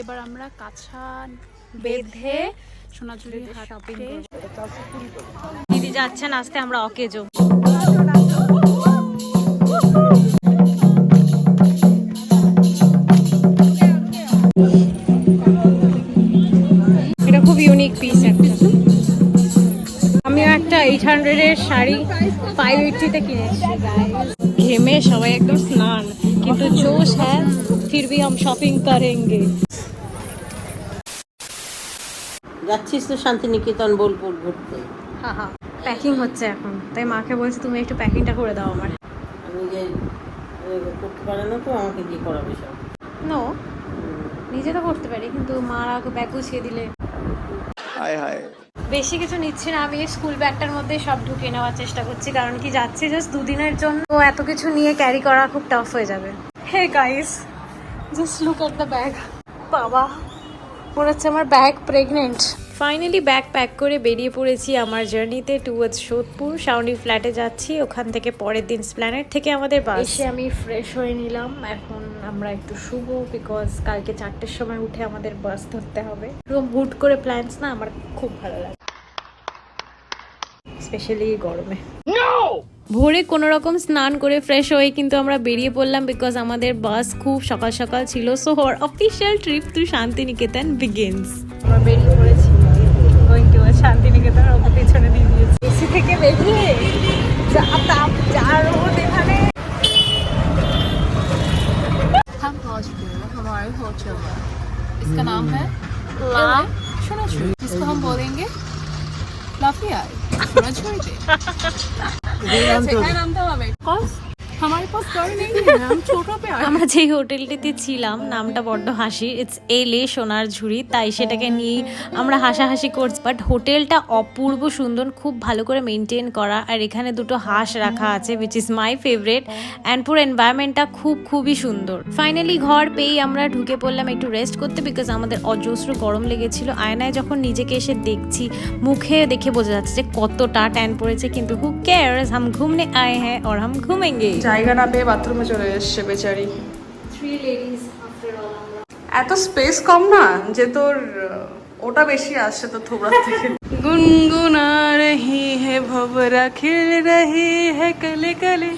এবার আমরা কাছা বেঁধে সোনাঝুরি শপিং করব। দিদি যাচ্ছেন আসতে, আমরা অকেজো। এটা খুব ইউনিক পিস একটা। আমিও একটা 800 এর শাড়ি 580 কিনেছি। ঘেমে সবাই একদম স্নান, কিন্তু জোশ হ্যাঁ, ফির ভি হাম শপিং করেঙ্গে। যাচ্ছিস তো শান্তিনিকেতন বোলপুর ঘুরতে। হ্যাঁ হ্যাঁ, প্যাকিং হচ্ছে এখন, তাই মাকে বলছি তুমি একটু প্যাকিংটা করে দাও আমার। আমি যে করতে পারে না তো, আমাকে দিয়ে করাবে সব। নো, নিজে তো করতে পারি, কিন্তু মারা ব্যাগ গুছিয়ে দিলে। হায় হায়, বেশি কিছু নিচ্ছি না, আমি স্কুল ব্যাগটার মধ্যে সব ঢুকিয়ে নেওয়ার চেষ্টা করছি, কারণ কি যাচ্ছি জাস্ট 2 দিনের জন্য, তো এত কিছু নিয়ে ক্যারি করা খুব টাফ হয়ে যাবে। Hey guys, just look at the bag. বাবা, মনে হচ্ছে আমার bag pregnant. Finally bag pack করে বেরিয়ে পড়েছি আমার জার্নিতে টুয়ার্ডস সোদপুর। শাওনি ফ্ল্যাটে যাচ্ছি, ওখান থেকে পরের দিন স্প্ল্যানেড থেকে আমাদের বাস। এসে আমি ফ্রেশ হয়ে নিলাম, এখন আমরা একটু শুভ, বিকজ কালকে 4টের সময় উঠে আমাদের বাস ধরতে হবে। এরকম হুট করে প্ল্যানস না আমার খুব ভালো লাগে, স্পেশালি গরমে। ভোরে কোনো রকম স্নান করে ফ্রেশ হয়ে কিন্তু আমরা বেরিয়ে পড়লাম, বিকজ আমাদের বাস খুব সকাল সকাল ছিল। So our official trip to Shantiniketan begins. আমরা বেরিয়ে পড়েছি, গোয়িং টু শান্তিনিকেতন। ওকে পিছনে দিয়ে দিয়েছি। এসি থেকে বেরিয়ে যা তাপ, যা রোদ এখানে। हम पहुंच चुके हैं हमारे होटल में। इसका नाम है सोनाझुरी, जिसको हम बोलेंगे लाफियाई सोनाझुरी पे। नाम था हमें हमारे पास गाड़ी नहीं है, हम छोटो पे आए। আমরা যেই হোটেলটিতে ছিলাম নামটা বড্ড হাসি, ইটস এলে সোনার ঝুড়ি, তাই সেটাকে নিয়ে আমরা হাসাহাসি করছি। বাট হোটেলটা অপূর্ব সুন্দর, খুব ভালো করে মেনটেন করা, আর এখানে দুটো হাঁস রাখা আছে, which is my favourite, and পুরো এনভায়রনমেন্টটা খুবই সুন্দর। ফাইনালি ঘর পেয়েই আমরা ঢুকে পড়লাম একটু রেস্ট করতে, বিকজ আমাদের অজস্র গরম লেগেছিল। আয়নায় যখন নিজেকে এসে দেখছি, মুখে দেখে বোঝা যাচ্ছে যে কতটা ট্যান পড়েছে, কিন্তু হু কেয়ারস, হাম ঘুমনে আয়ে হ্যাঁ और हम घूमेंगे। জায়গা না পেয়ে বাথরুমে চলে এসছে বেচারি। 3 ladies after all। এত স্পেস কম না যে তোর ওটা বেশি আসছে তোর থোবড়ার থেকে। গুনগুনা রহি হে ভবরা খিল রহি হে কলে কলে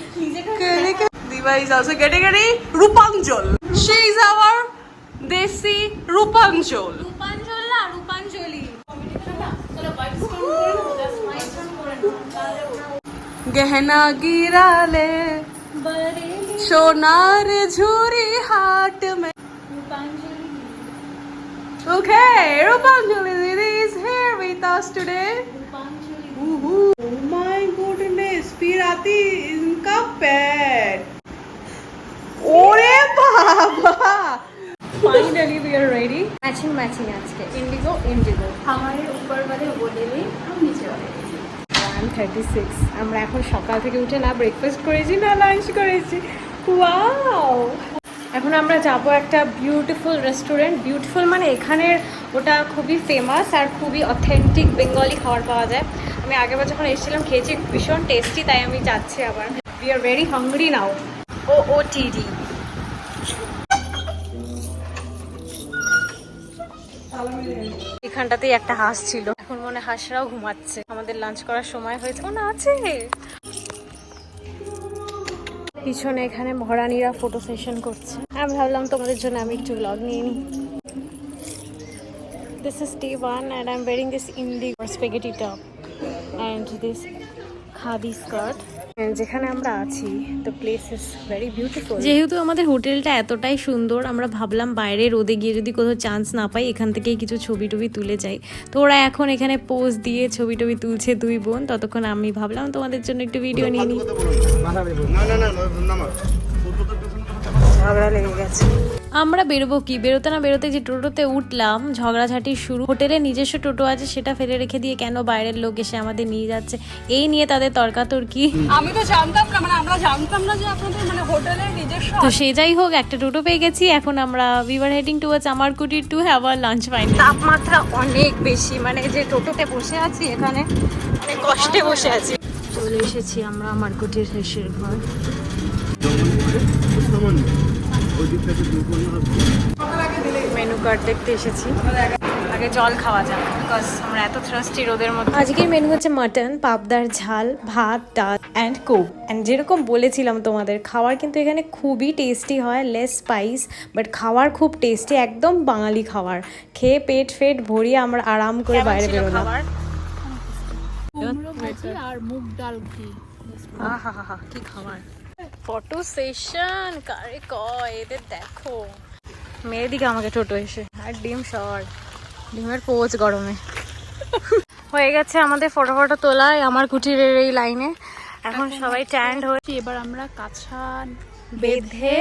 কলে কলে। Diba is also getting ready. Rupanchal, she is our desi Rupanchal. রূপাঞ্জল না, রূপাঞ্জলি। গহনা গিরালে সোনার ঝুরি হাট মে। Okay, Rupanjali Didi is here with us today. Oh my goodness, फिर आती इनका पैर। ओरे बाबा, Finally we are ready. Matching আজকে indigo। हमारे ऊपर वाले वो ले लें, हम नीचे वाले ले लें। 1:36। আমরা এখন সকাল থেকে উঠে না ব্রেকফাস্ট করেছি না লাঞ্চ করেছি। ওয়াও, এখন আমরা যাব একটা বিউটিফুল রেস্টুরেন্ট। বিউটিফুল মানে এখানের ওটা খুবই ফেমাস আর খুবই অথেন্টিক বেঙ্গলি খাবার পাওয়া যায়। আমি আগেরবার যখন এসেছিলাম খেয়েছি, ভীষণ টেস্টি, তাই আমি যাচ্ছি আবার। We are very hungry now. OOTD। এখানটাতেই একটা হাঁস ছিল, এখন মনে হাঁসরাও ঘুমাচ্ছে। আমাদের লাঞ্চ করার সময় হয়েছে। ও না, আছে পিছনে, এখানে মহারানীরা ফটো সেশন করছে। আমি ভাবলাম তোমাদের জন্য আমি একটু ব্লগ নিয়ে নিই। This is day 1 and I'm wearing this indigo spaghetti top and this khadi skirt. যেখানে আমরা আছি, the place is very beautiful. যেহেতু আমাদের হোটেলটা এতটাই সুন্দর, আমরা ভাবলাম বাইরে রোদে গিয়ে যদি কোথাও চান্স না পাই, এখান থেকেই কিছু ছবি টবি তুলে যাই। তো ওরা এখন এখানে পোজ দিয়ে ছবি টবি তুলছে 2 বোন। ততক্ষণ আমি ভাবলাম তোমাদের জন্য একটু ভিডিও নিয়ে নিই। ঝগড়া লেগে গেছে। আমরা বেরোবো কি, বেরোতে না বেরোতে যে টোটোতে উঠলাম, ঝগড়াঝাটি শুরু। হোটেলে নিজস্ব টোটো আছে, সেটা ফেলে রেখে দিয়ে কেন বাইরের লোক এসে আমাদের নিয়ে যাচ্ছে, এই নিয়ে তাদের তর্কাতর্কি। আমি তো জানতাম না, মানে আমরা জানতাম না যে আপনাদের মানে হোটেলের নিজস্ব। তো সে যাই হোক, একটা টোটো পেয়ে গেছি। এখন আমরা we were heading towards আমারকুটি to have our lunch finally. তাপমাত্রা অনেক বেশি, মানে যে টোটোতে বসে আছি এখানে অনেক কষ্টে বসে আছি। চলে এসেছি আমরা আমারকুটির শেষের ঘর। সকাল আগে দিলে মেনু কার্ড দেখতে এসেছি। আগে জল খাওয়া যাক, বিকজ আমরা এত থ্রাস্টি রোদের মধ্যে। আজকের মেনু হচ্ছে মাটন, পাবদার ঝাল, ভাত, ডাল অ্যান্ড কোক। অ্যান্ড যেরকম বলেছিলাম তোমাদের, খাবার কিন্তু এখানে খুবই টেস্টি হয়, লেস স্পাইস, বাট খাবার খুব টেস্টি, একদম বাঙালি খাবার। খেয়ে পেট ফেট ভরিয়ে আমরা আরাম করে বাইরে বেরোলাম। কুমড়ো ভাজি আর মুগ ডাল ঘি। আহা কি খাবার! ফটো সেশন কারে কয়, এদের দেখো মেয়ের দিকে আমাকে টোটো এসে, আর ডিম শর্ট, ডিমের পোচ গরমে। হয়ে গেছে আমাদের ফটো তোলা আমার কুটিরের এই লাইনে। এখন সবাই ট্যান্ড হয়ে এবার আমরা কাছা বেঁধে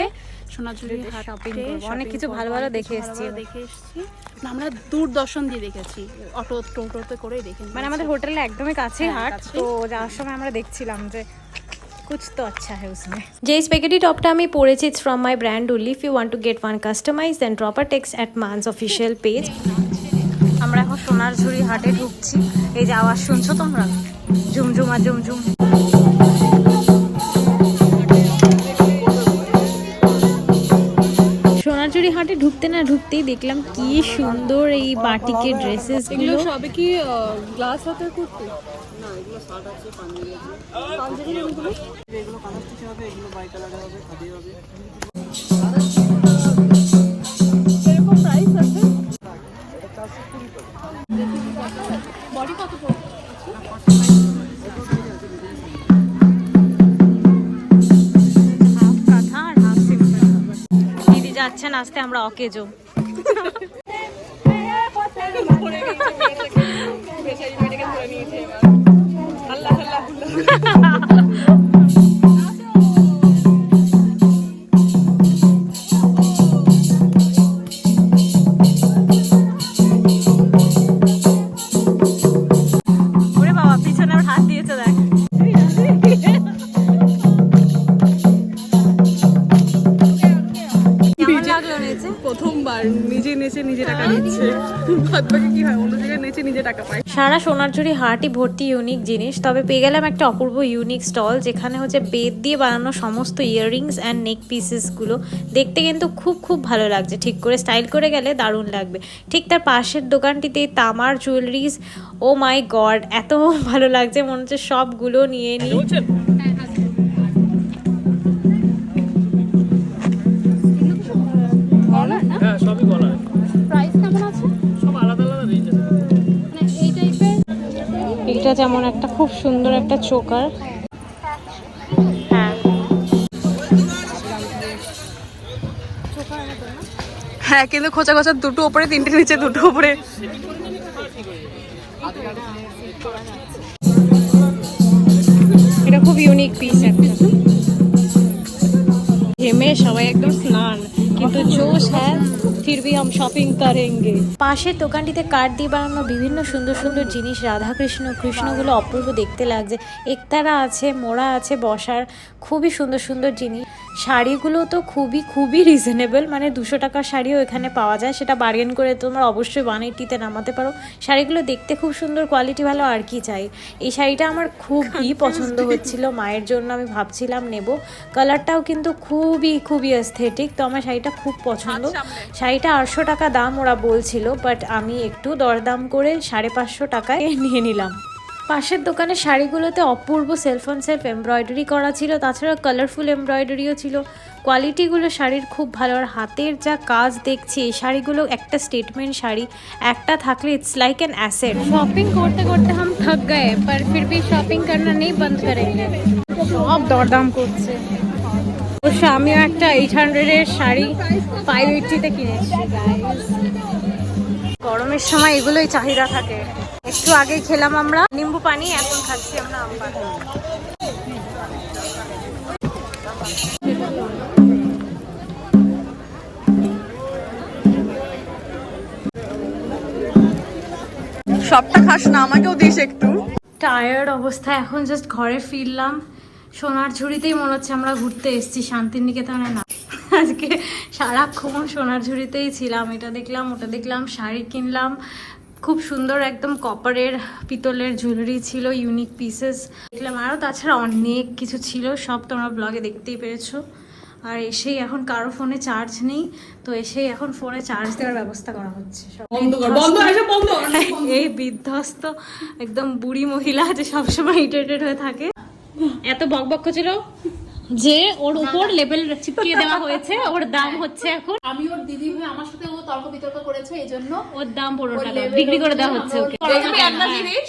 সোনাঝুরি শপিং করবো। অনেক কিছু ভালো ভালো দেখে এসেছি। না, আমরা দূরদর্শন দিয়ে দেখেছি, টোটোতে করেই দেখি। মানে আমাদের হোটেলে একদমই কাছে হ্যাঁ, হাট, কাছেই। তো যাওয়ার সময় আমরা দেখছিলাম যে कुछ तो अच्छा है उसमें। যে স্পেগেটি টপটা আমি পরেছি, it's from my brand only. If you want to get one customized, then drop a text at Man's official page. আমরা এখন সোনারঝুরি হাটে ঢুকছি। এই যে আওয়াজ শুনছো তোমরা, ঝুমঝুমা ঝুমঝুম। সোনারঝুরি হাটে ঢুকতে না ঢুকতেই দেখলাম কি সুন্দর এই বাটিকের ড্রেসেস গুলো। সবে কি গ্লাস হাতের কুর্তি? না, এগুলো শার্ট আছে, পাঞ্জাবি আছে। পাঞ্জাবি এগুলো এগুলো কালার স্টিচ হবে, এগুলো বাই কালার হবে, খাদি হবে। এরকম প্রাইস আছে? বডি কত পড়বে? হাফ কাঁথা আর হাফ সিম্পল। দিদি যাচ্ছেন আসতে, আমরা অকেজো। ওরে বাবা, পিছনে ওর হাত দিয়েছে দেখ। কেমন লাগলো নেচে? প্রথমবার নিজে নেচে নিজে টাকা নিচ্ছে, বাদ বাকি কি হয়, অন্য জায়গায় নেচে নিজে টাকা পায়। সারা সোনারঝুরি হাটই ভর্তি ইউনিক জিনিস, তবে পেয়ে গেলাম একটা অপূর্ব ইউনিক স্টল, যেখানে হচ্ছে বেত দিয়ে বানানো সমস্ত ইয়াররিংস অ্যান্ড নেক পিসেসগুলো দেখতে কিন্তু খুব খুব ভালো লাগছে। ঠিক করে স্টাইল করে গেলে দারুণ লাগবে। ঠিক তার পাশের দোকানটিতে তামার জুয়েলারিজ, ও মাই গড, এত ভালো লাগছে, মনে হচ্ছে সবগুলো নিয়ে নিই। হ্যাঁ, সবই বলা হয়। প্রাইস কেমন আছে? সব আলাদা আলাদা রেঞ্জ আছে। মানে এই টাইপের এটা যেমন একটা খুব সুন্দর একটা চোকার। হ্যাঁ, হ্যাঁ, কিন্তু খোঁচা খোঁচা দুটো উপরে, তিনটে নিচে, দুটো উপরে। এটা খুব ইউনিক পিস একটা। ঘেমে সবাই একদম স্নান, কিন্তু জোশ হ্যাঁ, ফির ভি হাম শপিং করেঙ্গে। পাশের দোকানটিতে কাঠ দিয়ে বানানো বিভিন্ন সুন্দর সুন্দর জিনিস, রাধা কৃষ্ণগুলো অপূর্ব দেখতে লাগছে। একতারা আছে, মোড়া আছে বসার, খুবই সুন্দর সুন্দর জিনিস। শাড়িগুলো তো খুবই খুবই রিজনেবল, মানে 200 টাকার শাড়িও এখানে পাওয়া যায়, সেটা বার্গেন করে তোমরা অবশ্যই 180-তে নামাতে পারো। শাড়িগুলো দেখতে খুব সুন্দর, কোয়ালিটি ভালো, আর কি চাই। এই শাড়িটা আমার খুবই পছন্দ হচ্ছিল, মায়ের জন্য আমি ভাবছিলাম নেব। কালারটাও কিন্তু খুবই খুবই এস্থেটিক, তো আমার শাড়িটা খুব পছন্দ। শাড়িটা 800 টাকা দাম ওরা বলছিল, বাট আমি একটু দরদাম করে 550 টাকায় নিয়ে নিলাম। পাশের দোকানের শাড়িগুলোতে অপূর্ব সেলফ অন সেলফ এমব্রয়ডারি করা ছিল, তাছাড়া কালারফুল এমব্রয়ডারিও ছিল। কোয়ালিটিগুলো শাড়ির খুব ভালো, আর হাতের যা কাজ দেখছি, এই শাড়িগুলো একটা স্টেটমেন্ট শাড়ি, একটা থাকলে it's like an asset. Shopping করতে করতে হাম থক গয়ে, पर फिर भी শপিং करना नहीं बंद करेंगे। সব দরদাম করছে। অবশ্য আমিও একটা 800-এর শাড়ি 580-তে কিনেছি। গরমের সময় এগুলোই চাহিদা থাকে। একটু আগে খেলাম আমরা নিম্বু পানি, এখন খাচ্ছি আমরা আম পানি। সবটা খাস না, আমাকেও দিস একটু। টায়ার্ড অবস্থা, এখন জাস্ট ঘরে ফিরলাম। সোনারঝুরিতেই মনে হচ্ছে আমরা ঘুরতে এসেছি, শান্তিনিকেতনে না। আজকে সারাক্ষণ সোনারঝুরিতেই ছিলাম, এটা দেখলাম ওটা দেখলাম, শাড়ি কিনলাম, খুব সুন্দর একদম কপারের পিতলের জুয়েলারি ছিল, ইউনিক পিসেস দেখলাম, আরও তাছাড়া অনেক কিছু ছিল, সব তোমরা ব্লগে দেখতেই পেরেছো। আর এসেই এখন কারো ফোনে চার্জ নেই, তো এসেই এখন ফোনে চার্জ দেওয়ার ব্যবস্থা করা হচ্ছে। এই বিধ্বস্ত একদম বুড়ি মহিলা যে সবসময় ইরিটেটেড হয়ে থাকে, এত বকবক ছিল যে ওর উপর লেবেল চিপকিয়ে দেওয়া হয়েছে, ওর দাম হচ্ছে এখন, আমি ওর দিদি হয়ে আমার সাথে ও তর্ক বিতর্ক করেছে, এই জন্য ওর দাম 15 টাকা বিক্রি করে দেওয়া হচ্ছে ওকে। দেখবি একটা জিনিস,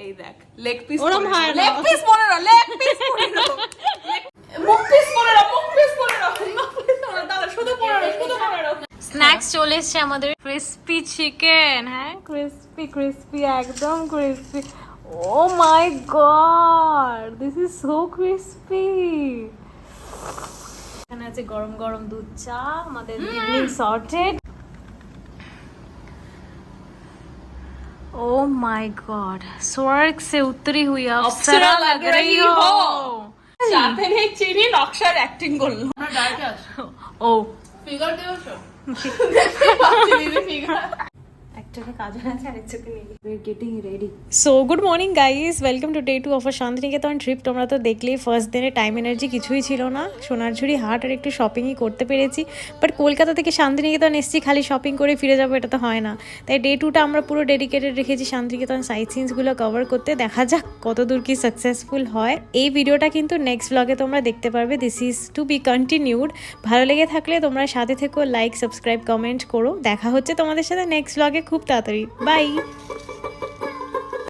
এই দেখ লেগ পিস, ওরম হয় না। লেগ পিস 15, লেগ পিস 15, মুখ পিস 15, মুখ পিস 15, দাদা শুধু 15, শুধু 15। স্ন্যাক্স চলে এসছে আমাদের, ক্রিসপি চিকেন, হ্যাঁ ক্রিসপি ক্রিসপি একদম crispy. Oh my God, this is so crispy. এখানে আছে গরম গরম দুধ চা, আমাদের evening sorted. Oh my God, स्वर्ग से उतरी हुई अप्सरा लग रही हो। সাথে নেই চিনি, নকশার অ্যাক্টিং করলো। আমরা ডায়েটে আছি। ओ ফিগার দিয়েছো? একটাকে কাজল আছে আর একটাকে নেই। We are getting ready. So good morning guys, welcome to day 2 of a Shantiniketan trip. তোমরা তো দেখলেই ফার্স্ট দিনে টাইম এনার্জি কিছুই ছিল না, সোনারঝুরি হাট আর একটু শপিংই করতে পেরেছি। বাট কলকাতা থেকে শান্তিনিকেতন এসেছি খালি শপিং করে ফিরে যাবো, এটা তো হয় না। তাই ডে 2টা আমরা পুরো ডেডিকেটেড রেখেছি শান্তিনিকেতন সাইট সিনসগুলো কভার করতে। দেখা যাক কত দূর কি সাকসেসফুল হয়। এই ভিডিওটা কিন্তু নেক্সট ব্লগে তোমরা দেখতে পারবে, this is to be continued. ভালো লেগে থাকলে তোমরা সাথে থেকো, লাইক সাবস্ক্রাইব কমেন্ট করো। দেখা হচ্ছে তোমাদের সাথে নেক্সট ব্লগে খুব তাড়াতাড়ি। বাই।